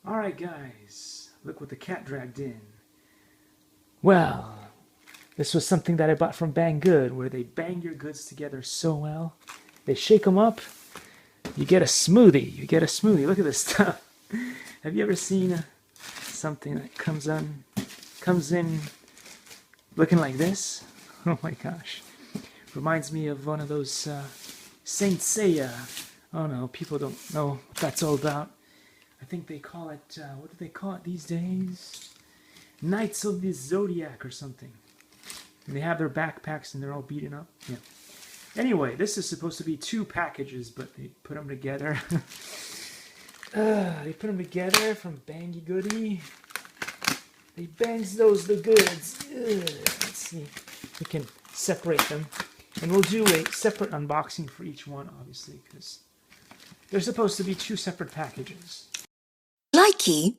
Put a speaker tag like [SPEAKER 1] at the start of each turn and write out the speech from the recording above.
[SPEAKER 1] Alright guys, look what the cat dragged in. Well, this was something that I bought from Banggood, where they bang your goods together so well. They shake them up, you get a smoothie. Look at this stuff. Have you ever seen something that comes in looking like this? Oh my gosh. Reminds me of one of those Saint Seiya. Oh no, people don't know what that's all about. I think they call it, what do they call it these days? Knights of the Zodiac or something. And they have their backpacks and they're all beaten up. Yeah. Anyway, this is supposed to be 2 packages, but they put them together. They put them together from Bangy Goody. They bangs the goods. Let's see. We can separate them. And we'll do a separate unboxing for each one, obviously, because they're supposed to be 2 separate packages.
[SPEAKER 2] Likey.